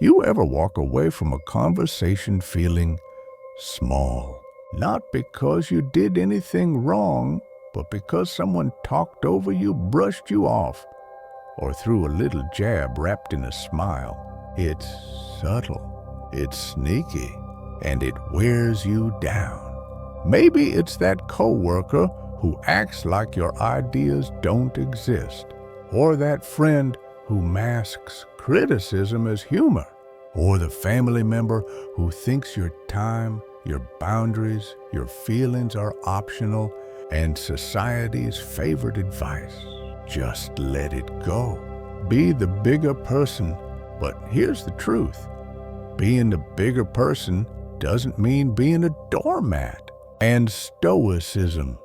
You ever walk away from a conversation feeling small? Not because you did anything wrong, but because someone talked over you, brushed you off, or threw a little jab wrapped in a smile. It's subtle, it's sneaky, and it wears you down. Maybe it's that coworker who acts like your ideas don't exist, or that friend who masks criticism as humor, or the family member who thinks your time, your boundaries, your feelings are optional and society's favorite advice. Just let it go. Be the bigger person, but here's the truth. Being the bigger person doesn't mean being a doormat. And Stoicism.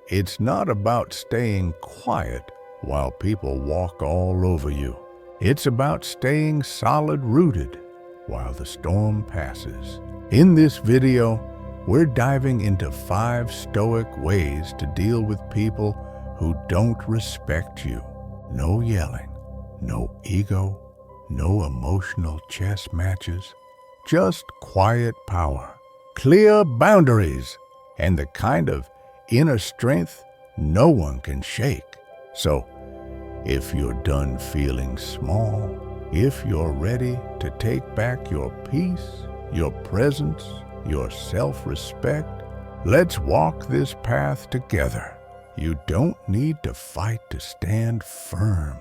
It's not about staying quiet while people walk all over you. It's about staying solid-rooted while the storm passes. In this video, we're diving into 5 Stoic ways to deal with people who don't respect you. No yelling, no ego, no emotional chess matches, just quiet power, clear boundaries, and the kind of inner strength no one can shake. So, if you're done feeling small, if you're ready to take back your peace, your presence, your self-respect, let's walk this path together. You don't need to fight to stand firm.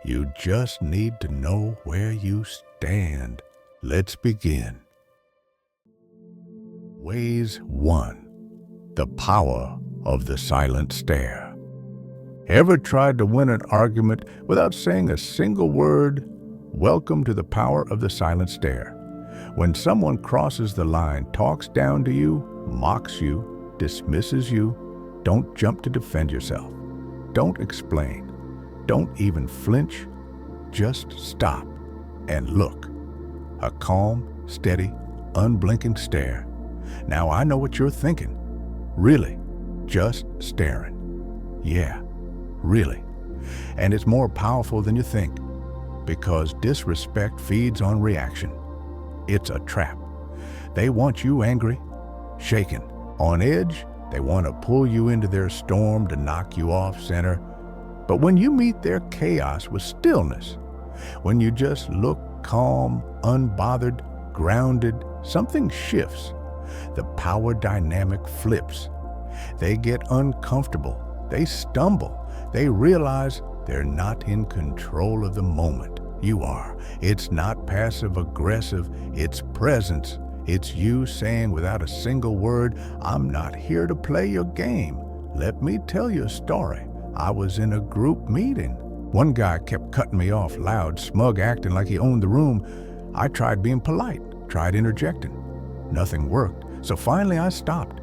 You just need to know where you stand. Let's begin. Ways 1. The power of the silent stare. Ever tried to win an argument without saying a single word? Welcome to the power of the silent stare. When someone crosses the line, talks down to you, mocks you, dismisses you, don't jump to defend yourself. Don't explain. Don't even flinch. Just stop and look. A calm, steady, unblinking stare. Now I know what you're thinking. Really? Just staring? Yeah, really. And it's more powerful than you think, because disrespect feeds on reaction. It's a trap. They want you angry, shaken, on edge. They want to pull you into their storm to knock you off center. But when you meet their chaos with stillness, when you just look calm, unbothered, grounded, something shifts. The power dynamic flips. They get uncomfortable. They stumble. They realize they're not in control of the moment. You are. It's not passive-aggressive. It's presence. It's you saying without a single word, I'm not here to play your game. Let me tell you a story. I was in a group meeting. One guy kept cutting me off loud, smug, acting like he owned the room. I tried being polite, tried interjecting. Nothing worked, so finally I stopped.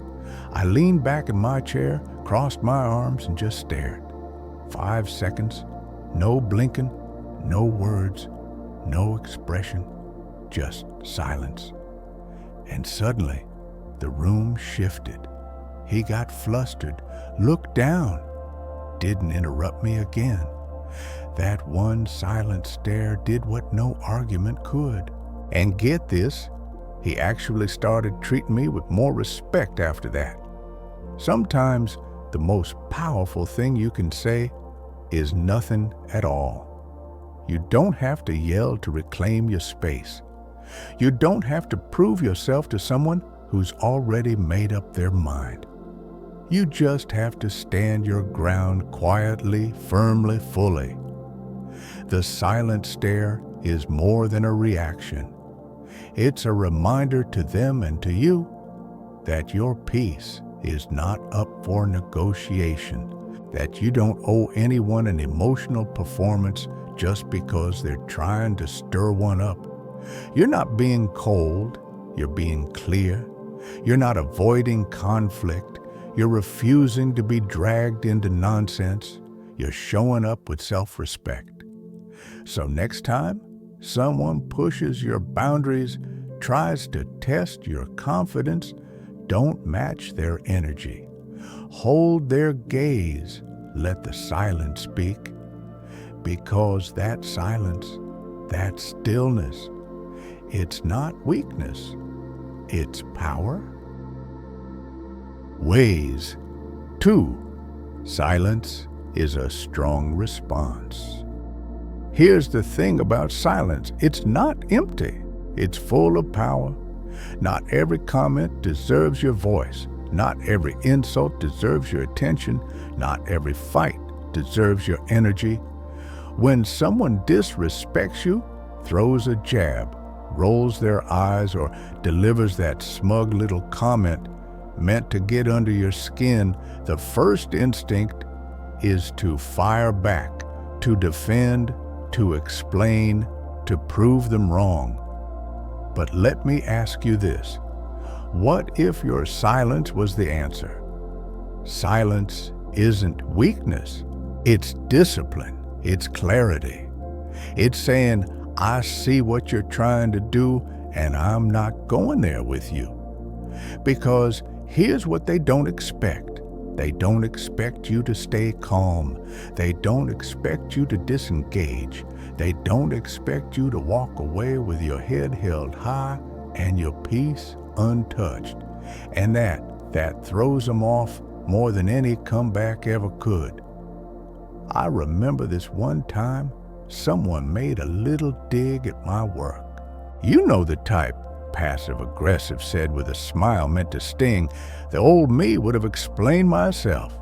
I leaned back in my chair, crossed my arms, and just stared. 5 seconds, no blinking, no words, no expression, just silence. And suddenly, the room shifted. He got flustered, looked down, didn't interrupt me again. That one silent stare did what no argument could. And get this, he actually started treating me with more respect after that. Sometimes the most powerful thing you can say is nothing at all. You don't have to yell to reclaim your space. You don't have to prove yourself to someone who's already made up their mind. You just have to stand your ground quietly, firmly, fully. The silent stare is more than a reaction. It's a reminder to them and to you that your peace is not up for negotiation, that you don't owe anyone an emotional performance just because they're trying to stir one up. You're not being cold, you're being clear. You're not avoiding conflict. You're refusing to be dragged into nonsense. You're showing up with self-respect. So next time someone pushes your boundaries, tries to test your confidence, don't match their energy. Hold their gaze. Let the silence speak. Because that silence, that stillness, It's not weakness, it's power. Ways 2. Silence is a strong response. Here's the thing about silence. It's not empty. It's full of power. Not every comment deserves your voice. Not every insult deserves your attention. Not every fight deserves your energy. When someone disrespects you, throws a jab, rolls their eyes, or delivers that smug little comment meant to get under your skin, the first instinct is to fire back, to defend, to explain, to prove them wrong. But let me ask you this. What if your silence was the answer? Silence isn't weakness. It's discipline. It's clarity. It's saying, I see what you're trying to do, and I'm not going there with you. Because here's what they don't expect. They don't expect you to stay calm. They don't expect you to disengage. They don't expect you to walk away with your head held high and your peace untouched. And that throws them off more than any comeback ever could. I remember this one time someone made a little dig at my work. You know the type, passive-aggressive, said with a smile meant to sting. The old me would have explained myself,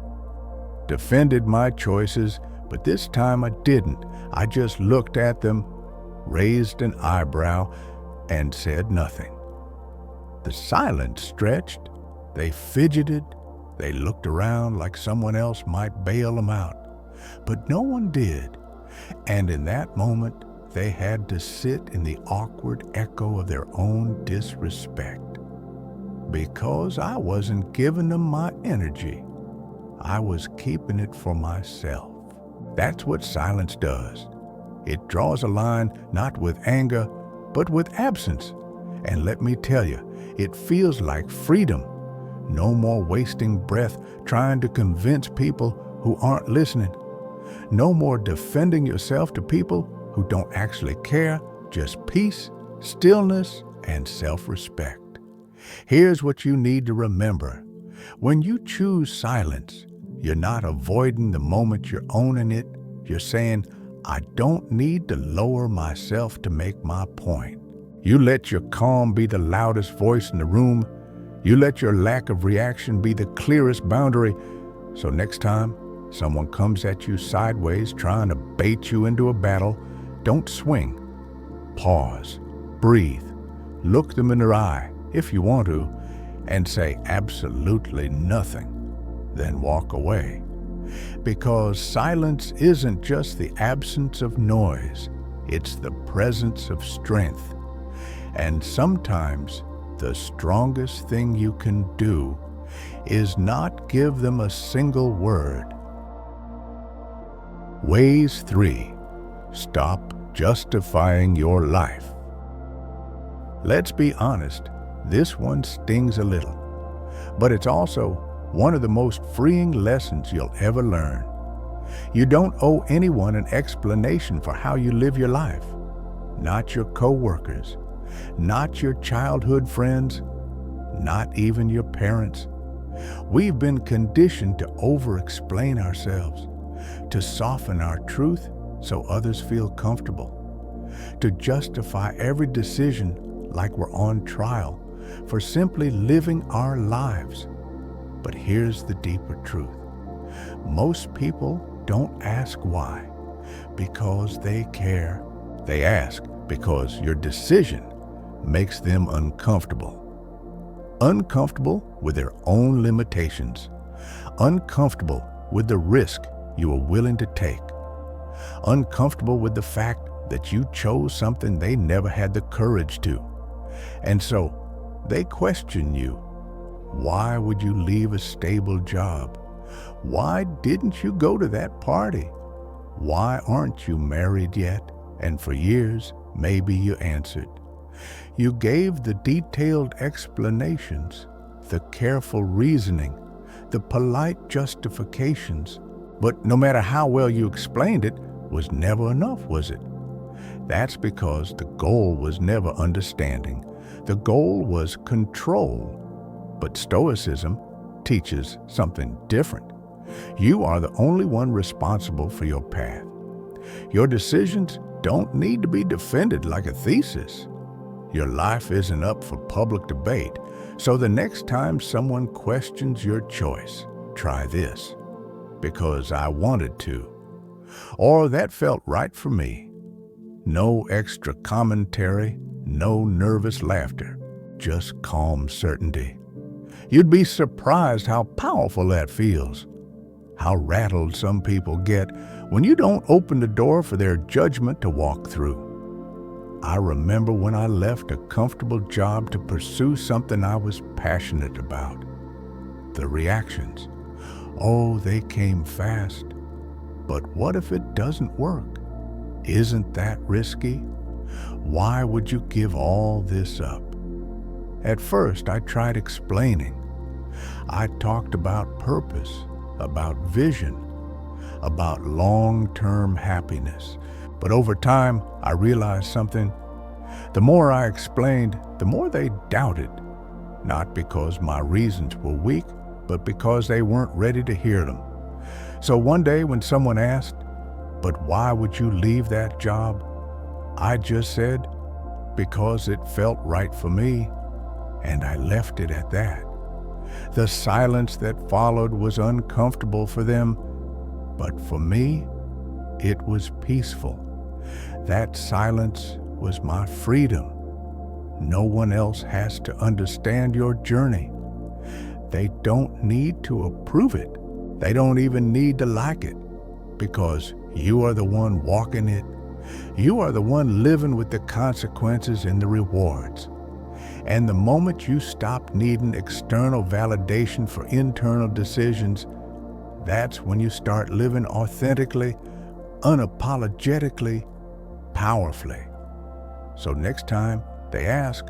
defended my choices, but this time I didn't. I just looked at them, raised an eyebrow, and said nothing. The silence stretched. They fidgeted. They looked around like someone else might bail them out. But no one did. And in that moment, they had to sit in the awkward echo of their own disrespect. Because I wasn't giving them my energy. I was keeping it for myself. That's what silence does. It draws a line not with anger, but with absence. And let me tell you, it feels like freedom. No more wasting breath trying to convince people who aren't listening. No more defending yourself to people who don't actually care, just peace, stillness, and self-respect. Here's what you need to remember. When you choose silence, you're not avoiding the moment, you're owning it. You're saying, I don't need to lower myself to make my point. You let your calm be the loudest voice in the room. You let your lack of reaction be the clearest boundary. So next time someone comes at you sideways trying to bait you into a battle, don't swing. Pause, breathe, look them in their eye if you want to, and say absolutely nothing. Then walk away. Because silence isn't just the absence of noise, it's the presence of strength. And sometimes the strongest thing you can do is not give them a single word. Ways 3. Stop justifying your life. Let's be honest, this one stings a little, but it's also one of the most freeing lessons you'll ever learn. You don't owe anyone an explanation for how you live your life. Not your co-workers, not your childhood friends, not even your parents. We've been conditioned to over-explain ourselves, to soften our truth so others feel comfortable, to justify every decision like we're on trial for simply living our lives. But here's the deeper truth. Most people don't ask why, because they care. They ask because your decision makes them uncomfortable. Uncomfortable with their own limitations. Uncomfortable with the risk you are willing to take. Uncomfortable with the fact that you chose something they never had the courage to. And so they question you. Why would you leave a stable job? Why didn't you go to that party? Why aren't you married yet? And for years, maybe you answered. You gave the detailed explanations, the careful reasoning, the polite justifications, but no matter how well you explained it, was never enough, was it? That's because the goal was never understanding. The goal was control. But Stoicism teaches something different. You are the only one responsible for your path. Your decisions don't need to be defended like a thesis. Your life isn't up for public debate, so the next time someone questions your choice, try this. Because I wanted to. Or that felt right for me. No extra commentary, no nervous laughter, just calm certainty. You'd be surprised how powerful that feels. How rattled some people get when you don't open the door for their judgment to walk through. I remember when I left a comfortable job to pursue something I was passionate about. The reactions. Oh, they came fast. But what if it doesn't work? Isn't that risky? Why would you give all this up? At first, I tried explaining. I talked about purpose, about vision, about long-term happiness. But over time, I realized something. The more I explained, the more they doubted. Not because my reasons were weak, but because they weren't ready to hear them. So one day when someone asked, "But why would you leave that job?" I just said, "Because it felt right for me," and I left it at that. The silence that followed was uncomfortable for them, but for me, it was peaceful. That silence was my freedom. No one else has to understand your journey. They don't need to approve it. They don't even need to like it, because you are the one walking it. You are the one living with the consequences and the rewards. And the moment you stop needing external validation for internal decisions, that's when you start living authentically, unapologetically, powerfully. So next time they ask,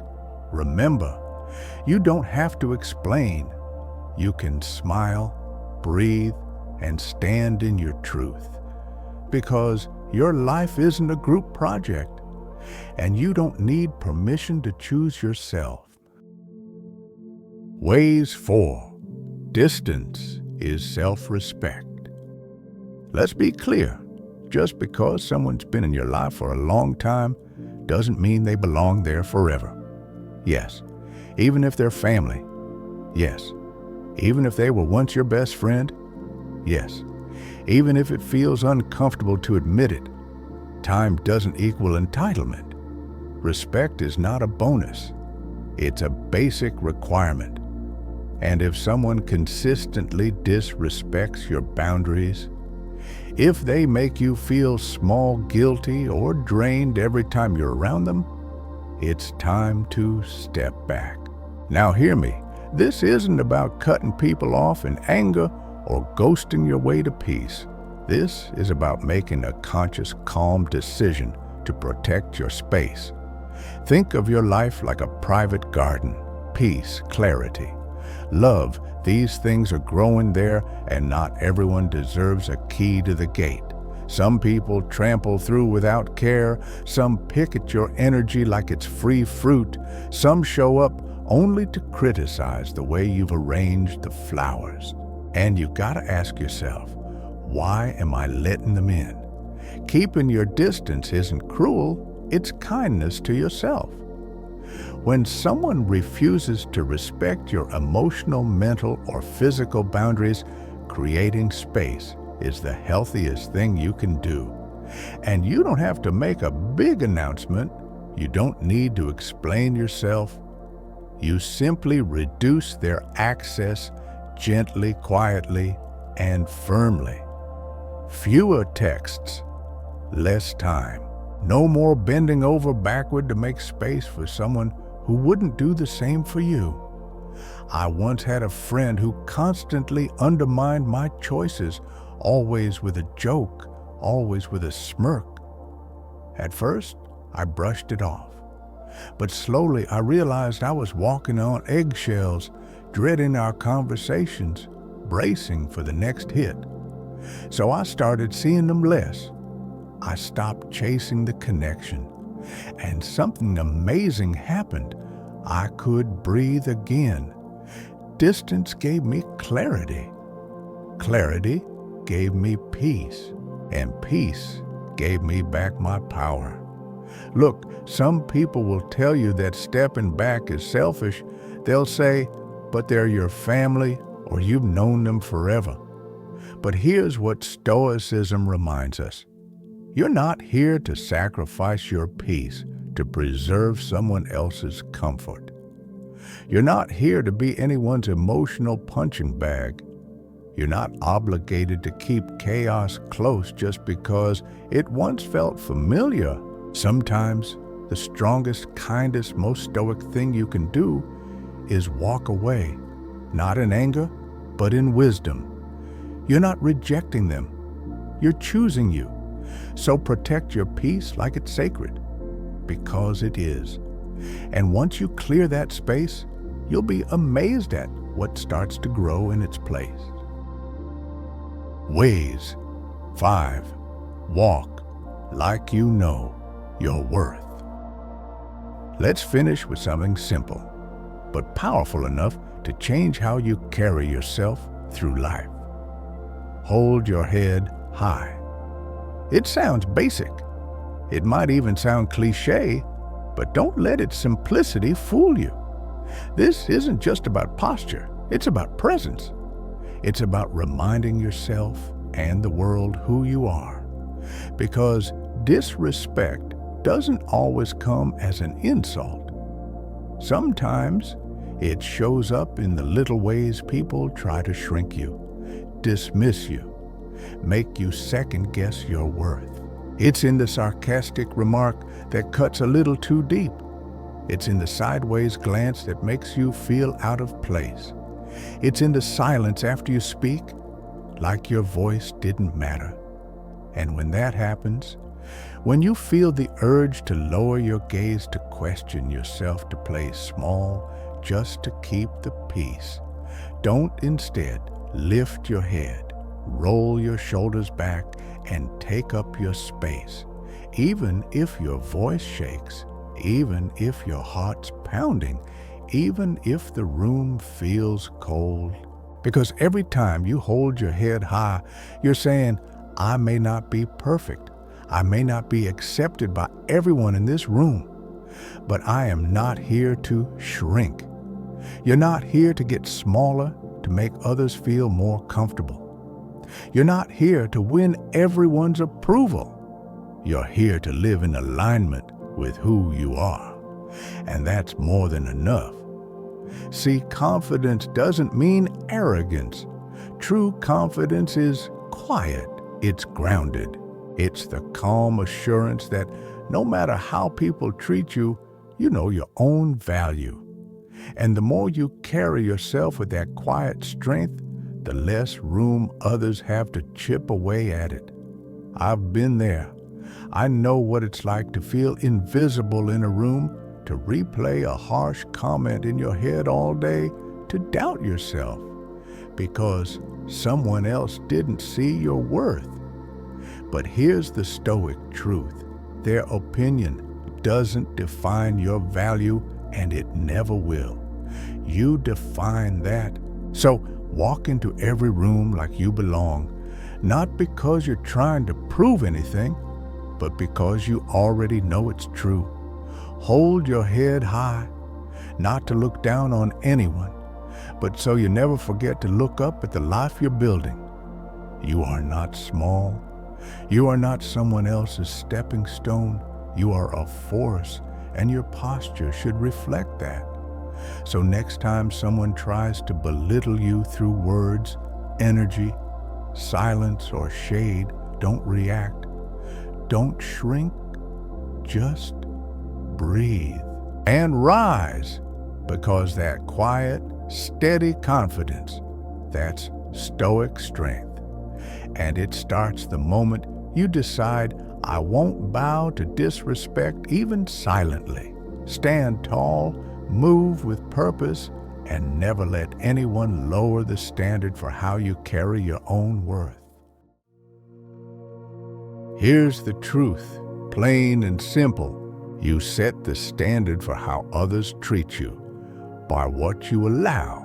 remember, you don't have to explain. You can smile, breathe, and stand in your truth. Because your life isn't a group project, and you don't need permission to choose yourself. Ways 4. Distance is self-respect. Let's be clear. Just because someone's been in your life for a long time doesn't mean they belong there forever. Yes, even if they're family. Yes, even if they were once your best friend. Yes, even if it feels uncomfortable to admit it. Time doesn't equal entitlement. Respect is not a bonus. It's a basic requirement. And if someone consistently disrespects your boundaries, if they make you feel small, guilty, or drained every time you're around them, it's time to step back. Now hear me, this isn't about cutting people off in anger or ghosting your way to peace. This is about making a conscious, calm decision to protect your space. Think of your life like a private garden. Peace, clarity, love, these things are growing there, and not everyone deserves a key to the gate. Some people trample through without care. Some pick at your energy like it's free fruit. Some show up only to criticize the way you've arranged the flowers. And you gotta ask yourself, why am I letting them in? Keeping your distance isn't cruel, it's kindness to yourself. When someone refuses to respect your emotional, mental, or physical boundaries, creating space is the healthiest thing you can do. And you don't have to make a big announcement. You don't need to explain yourself. You simply reduce their access gently, quietly, and firmly. Fewer texts, less time. No more bending over backward to make space for someone who wouldn't do the same for you. I once had a friend who constantly undermined my choices, always with a joke, always with a smirk. At first, I brushed it off. But slowly I realized I was walking on eggshells, dreading our conversations, bracing for the next hit. So I started seeing them less. I stopped chasing the connection, and something amazing happened. I could breathe again. Distance gave me clarity. Clarity gave me peace, and peace gave me back my power. Look, some people will tell you that stepping back is selfish. They'll say, but they're your family or you've known them forever. But here's what Stoicism reminds us. You're not here to sacrifice your peace to preserve someone else's comfort. You're not here to be anyone's emotional punching bag. You're not obligated to keep chaos close just because it once felt familiar. Sometimes the strongest, kindest, most stoic thing you can do is walk away, not in anger, but in wisdom. You're not rejecting them. You're choosing you. So protect your peace like it's sacred, because it is. And once you clear that space, you'll be amazed at what starts to grow in its place. Ways 5. Walk like you know your worth. Let's finish with something simple, but powerful enough to change how you carry yourself through life. Hold your head high. It sounds basic. It might even sound cliche, but don't let its simplicity fool you. This isn't just about posture, it's about presence. It's about reminding yourself and the world who you are. Because disrespect doesn't always come as an insult. Sometimes it shows up in the little ways people try to shrink you, dismiss you, make you second-guess your worth. It's in the sarcastic remark that cuts a little too deep. It's in the sideways glance that makes you feel out of place. It's in the silence after you speak, like your voice didn't matter. And when that happens, when you feel the urge to lower your gaze, to question yourself, to play small just to keep the peace, don't instead lift your head, roll your shoulders back, and take up your space. Even if your voice shakes, even if your heart's pounding, even if the room feels cold. Because every time you hold your head high, you're saying, I may not be perfect. I may not be accepted by everyone in this room, but I am not here to shrink. You're not here to get smaller to make others feel more comfortable. You're not here to win everyone's approval. You're here to live in alignment with who you are, and that's more than enough. See, confidence doesn't mean arrogance. True confidence is quiet, it's grounded. It's the calm assurance that no matter how people treat you, you know your own value. And the more you carry yourself with that quiet strength, the less room others have to chip away at it. I've been there. I know what it's like to feel invisible in a room, to replay a harsh comment in your head all day, to doubt yourself because someone else didn't see your worth. But here's the Stoic truth. Their opinion doesn't define your value, and it never will. You define that. So walk into every room like you belong, not because you're trying to prove anything, but because you already know it's true. Hold your head high, not to look down on anyone, but so you never forget to look up at the life you're building. You are not small. You are not someone else's stepping stone. You are a force, and your posture should reflect that. So next time someone tries to belittle you through words, energy, silence, or shade, don't react. Don't shrink. Just breathe and rise, because that quiet, steady confidence, that's Stoic strength. And it starts the moment you decide, I won't bow to disrespect even silently. Stand tall, move with purpose, and never let anyone lower the standard for how you carry your own worth. Here's the truth, plain and simple. You set the standard for how others treat you, by what you allow,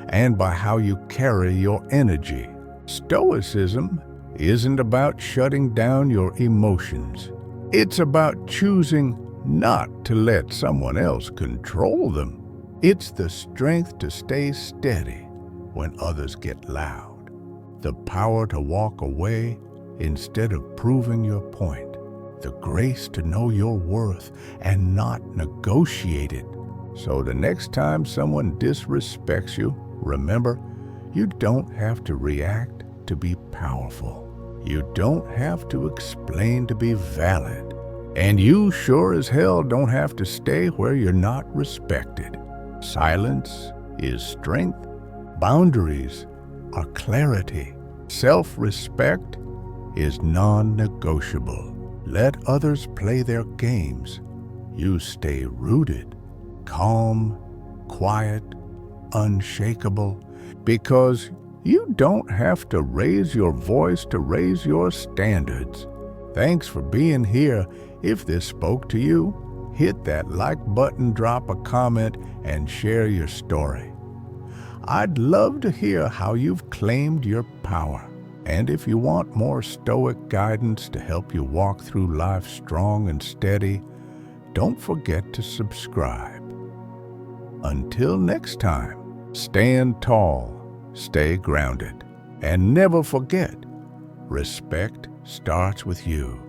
and by how you carry your energy. Stoicism isn't about shutting down your emotions. It's about choosing not to let someone else control them. It's the strength to stay steady when others get loud, the power to walk away instead of proving your point, the grace to know your worth and not negotiate it. So the next time someone disrespects you, remember, you don't have to react to be powerful. You don't have to explain to be valid. And you sure as hell don't have to stay where you're not respected. Silence is strength. Boundaries are clarity. Self-respect is non-negotiable. Let others play their games. You stay rooted, calm, quiet, unshakable, because you don't have to raise your voice to raise your standards. Thanks for being here. If this spoke to you, hit that like button, drop a comment, and share your story. I'd love to hear how you've claimed your power. And if you want more Stoic guidance to help you walk through life strong and steady, don't forget to subscribe. Until next time, stand tall, stay grounded, and never forget, respect starts with you.